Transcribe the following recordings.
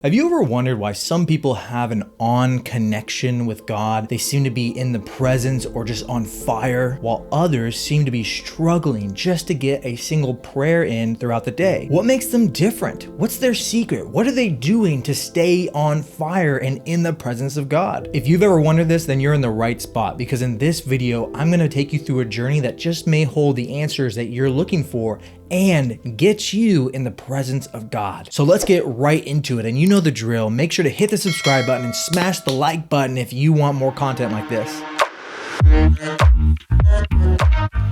Have you ever wondered why some people have an on connection with God? They seem to be in the presence or just on fire, while others seem to be struggling just to get a single prayer in throughout the day. What makes them different? What's their secret? What are they doing to stay on fire and in the presence of God? If you've ever wondered this, then you're in the right spot, because in this video, I'm going to take you through a journey that just may hold the answers that you're looking for and get you in the presence of God. So let's get right into it. And you know the drill. Make sure to hit the subscribe button and smash the like button if you want more content like this.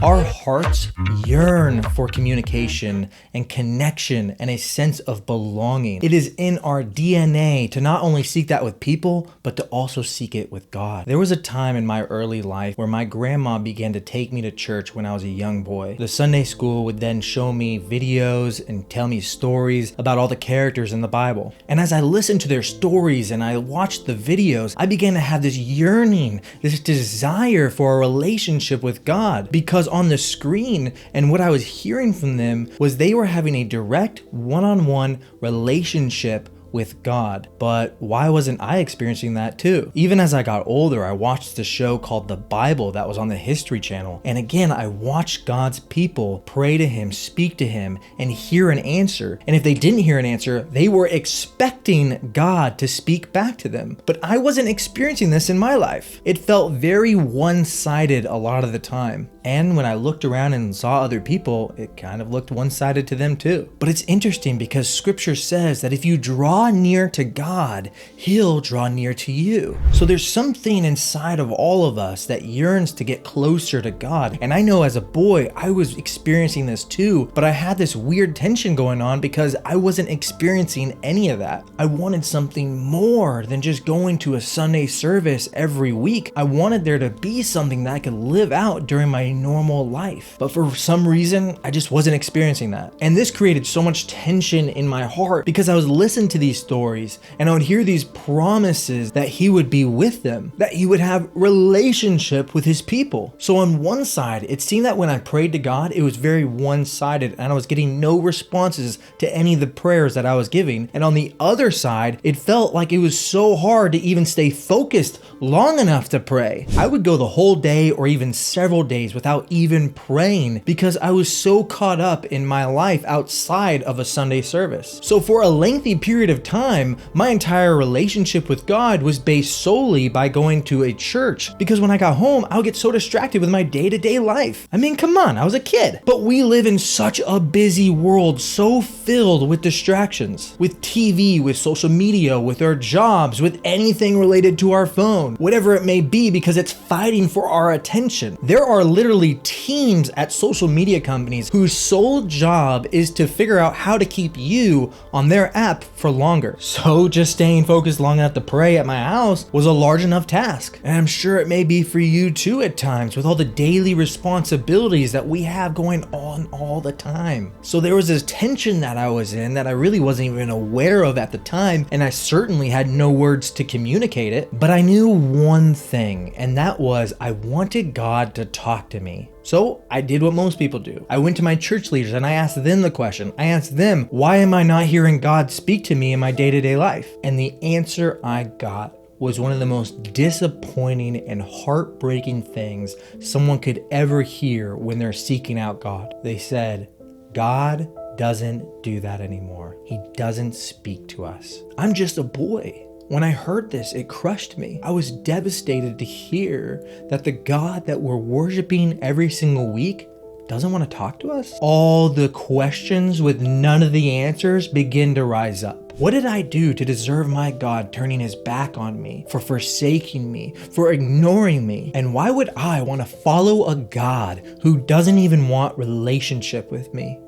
Our hearts yearn for communication and connection and a sense of belonging. It is in our DNA to not only seek that with people, but to also seek it with God. There was a time in my early life where my grandma began to take me to church when I was a young boy. The Sunday school would then show me videos and tell me stories about all the characters in the Bible. And as I listened to their stories and I watched the videos, I began to have this yearning, this desire for a relationship with God, because on the screen and what I was hearing from them was they were having a direct one-on-one relationship with God. But why wasn't I experiencing that too? Even as I got older, I watched the show called The Bible that was on the History Channel. And again, I watched God's people pray to him, speak to him, and hear an answer. And if they didn't hear an answer, they were expecting God to speak back to them. But I wasn't experiencing this in my life. It felt very one-sided a lot of the time. And when I looked around and saw other people, it kind of looked one-sided to them too. But it's interesting because scripture says that if you draw near to God, he'll draw near to you. So there's something inside of all of us that yearns to get closer to God. And I know as a boy, I was experiencing this too, but I had this weird tension going on because I wasn't experiencing any of that. I wanted something more than just going to a Sunday service every week. I wanted there to be something that I could live out during my normal life. But for some reason, I just wasn't experiencing that. And this created so much tension in my heart because I was listening to these stories and I would hear these promises that he would be with them, that he would have relationship with his people. So on one side, it seemed that when I prayed to God, it was very one-sided and I was getting no responses to any of the prayers that I was giving. And on the other side, it felt like it was so hard to even stay focused long enough to pray. I would go the whole day or even several days without even praying because I was so caught up in my life outside of a Sunday service. So for a lengthy period of time, my entire relationship with God was based solely by going to a church, because when I got home, I would get so distracted with my day-to-day life. I mean, come on, I was a kid. But we live in such a busy world, so filled with distractions, with TV, with social media, with our jobs, with anything related to our phone, whatever it may be, because it's fighting for our attention. There are literally teams at social media companies whose sole job is to figure out how to keep you on their app for longer. So just staying focused long enough to pray at my house was a large enough task. And I'm sure it may be for you too at times, with all the daily responsibilities that we have going on all the time. So there was this tension that I was in that I really wasn't even aware of at the time, and I certainly had no words to communicate it, but I knew one thing, and that was I wanted God to talk to me. So I did what most people do. I went to my church leaders and I asked them the question. I asked them, why am I not hearing God speak to me in my day-to-day life? And the answer I got was one of the most disappointing and heartbreaking things someone could ever hear when they're seeking out God. They said, God doesn't do that anymore. He doesn't speak to us. I'm just a boy. When I heard this, it crushed me. I was devastated to hear that the God that we're worshiping every single week doesn't want to talk to us. All the questions with none of the answers begin to rise up. What did I do to deserve my God turning his back on me, for forsaking me, for ignoring me? And why would I want to follow a God who doesn't even want relationship with me?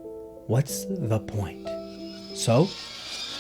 What's the point? So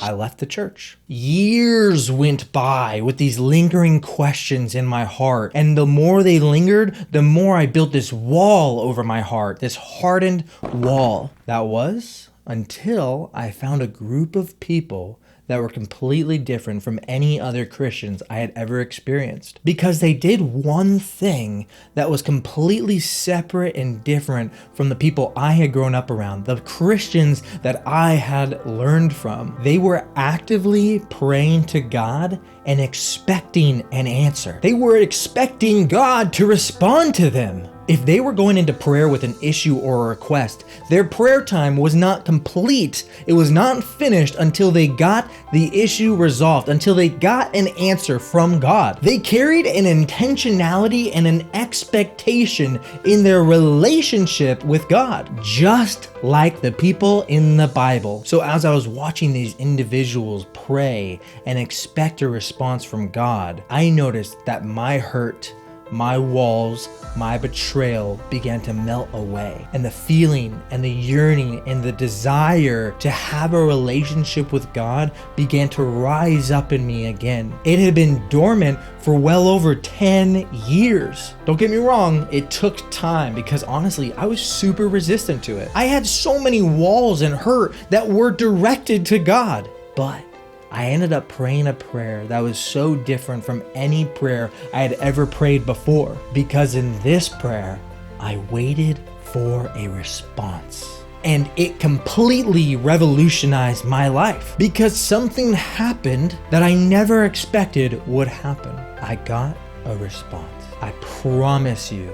I left the church. Years went by with these lingering questions in my heart. And the more they lingered, the more I built this wall over my heart, this hardened wall. That was until I found a group of people that were completely different from any other Christians I had ever experienced. Because they did one thing that was completely separate and different from the people I had grown up around, the Christians that I had learned from. They were actively praying to God and expecting an answer. They were expecting God to respond to them. If they were going into prayer with an issue or a request, their prayer time was not complete. It was not finished until they got the issue resolved, until they got an answer from God. They carried an intentionality and an expectation in their relationship with God, just like the people in the Bible. So as I was watching these individuals pray and expect a response from God, I noticed that my hurt, my walls, my betrayal began to melt away. And the feeling and the yearning and the desire to have a relationship with God began to rise up in me again. It had been dormant for well over 10 years. Don't get me wrong, it took time because honestly, I was super resistant to it. I had so many walls and hurt that were directed to God, but I ended up praying a prayer that was so different from any prayer I had ever prayed before, because in this prayer, I waited for a response. And it completely revolutionized my life because something happened that I never expected would happen. I got a response. I promise you,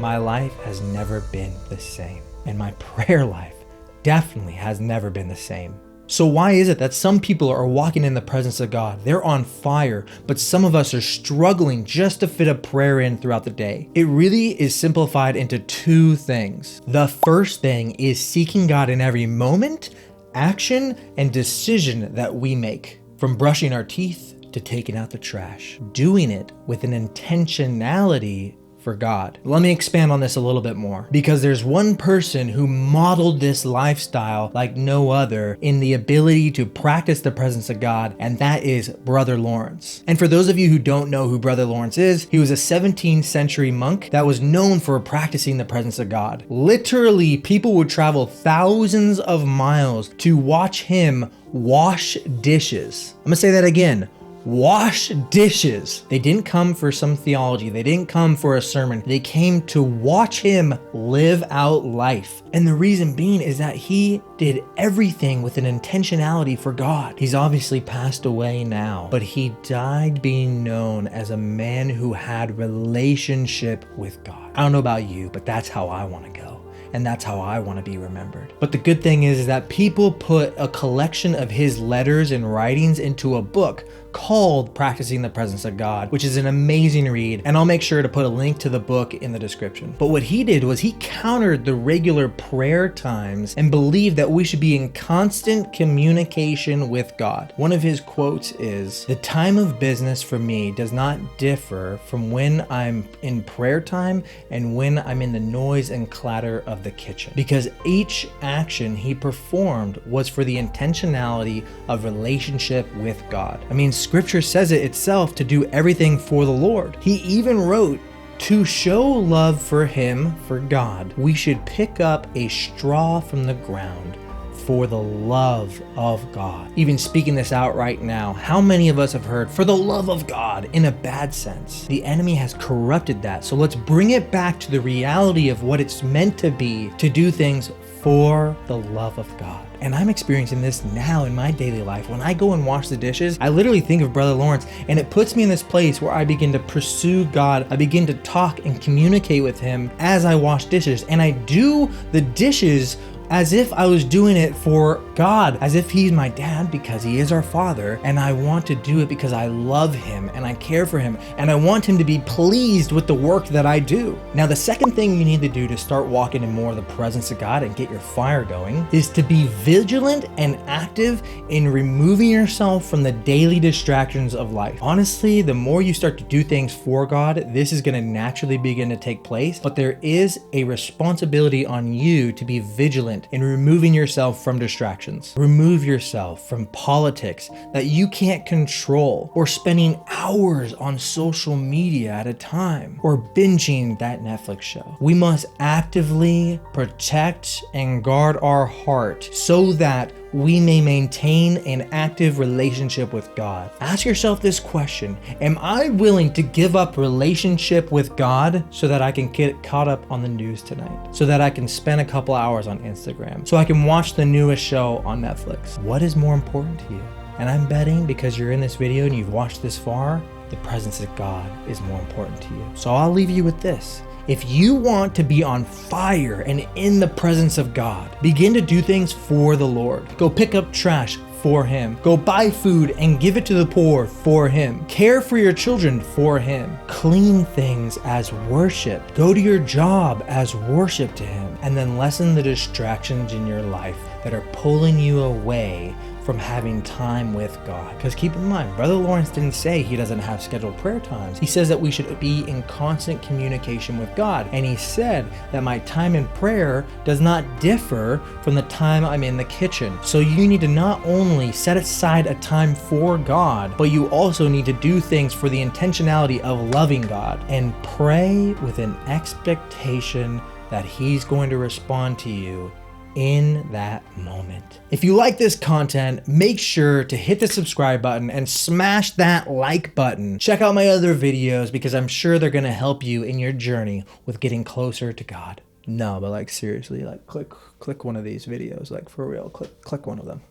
my life has never been the same. And my prayer life definitely has never been the same. So why is it that some people are walking in the presence of God? They're on fire, but some of us are struggling just to fit a prayer in throughout the day. It really is simplified into two things. The first thing is seeking God in every moment, action, and decision that we make. From brushing our teeth to taking out the trash. Doing it with an intentionality for God. Let me expand on this a little bit more, because there's one person who modeled this lifestyle like no other in the ability to practice the presence of God, and that is Brother Lawrence. And for those of you who don't know who Brother Lawrence is, he was a 17th century monk that was known for practicing the presence of God. Literally, people would travel thousands of miles to watch him wash dishes. I'm gonna say that again. Wash dishes. They didn't come for some theology. They didn't come for a sermon. They came to watch him live out life. And the reason being is that he did everything with an intentionality for God. He's obviously passed away now, but he died being known as a man who had relationship with God. I don't know about you, but that's how I want to go. And that's how I want to be remembered. But the good thing is that people put a collection of his letters and writings into a book called Practicing the Presence of God, which is an amazing read, and I'll make sure to put a link to the book in the description. But what he did was he countered the regular prayer times and believed that we should be in constant communication with God. One of his quotes is, "The time of business for me does not differ from when I'm in prayer time and when I'm in the noise and clatter of the kitchen," because each action he performed was for the intentionality of relationship with God. I mean, Scripture says it itself to do everything for the Lord. He even wrote, to show love for him, for God, we should pick up a straw from the ground for the love of God. Even speaking this out right now, how many of us have heard for the love of God in a bad sense? The enemy has corrupted that. So let's bring it back to the reality of what it's meant to be, to do things for the love of God. And I'm experiencing this now in my daily life. When I go and wash the dishes, I literally think of Brother Lawrence, and it puts me in this place where I begin to pursue God. I begin to talk and communicate with him as I wash dishes. And I do the dishes as if I was doing it for God, as if he's my dad because he is our father, and I want to do it because I love him and I care for him and I want him to be pleased with the work that I do. Now, the second thing you need to do to start walking in more of the presence of God and get your fire going is to be vigilant and active in removing yourself from the daily distractions of life. Honestly, the more you start to do things for God, this is going to naturally begin to take place, but there is a responsibility on you to be vigilant in removing yourself from distractions. Remove yourself from politics that you can't control, or spending hours on social media at a time, or binging that Netflix show. We must actively protect and guard our heart so that we may maintain an active relationship with God. Ask yourself this question: am I willing to give up relationship with God so that I can get caught up on the news tonight? So that I can spend a couple hours on Instagram? So I can watch the newest show on Netflix? What is more important to you? And I'm betting, because you're in this video and you've watched this far, the presence of God is more important to you. So I'll leave you with this. If you want to be on fire and in the presence of God, begin to do things for the Lord. Go pick up trash for Him. Go buy food and give it to the poor for Him. Care for your children for Him. Clean things as worship. Go to your job as worship to Him. And then lessen the distractions in your life that are pulling you away from having time with God. Because keep in mind, Brother Lawrence didn't say he doesn't have scheduled prayer times. He says that we should be in constant communication with God. And he said that my time in prayer does not differ from the time I'm in the kitchen. So you need to not only set aside a time for God, but you also need to do things for the intentionality of loving God and pray with an expectation that He's going to respond to you in that moment. If you like this content, make sure to hit the subscribe button and smash that like button. Check out my other videos because I'm sure they're gonna help you in your journey with getting closer to God. No, but like seriously, like click one of these videos, like for real, click one of them.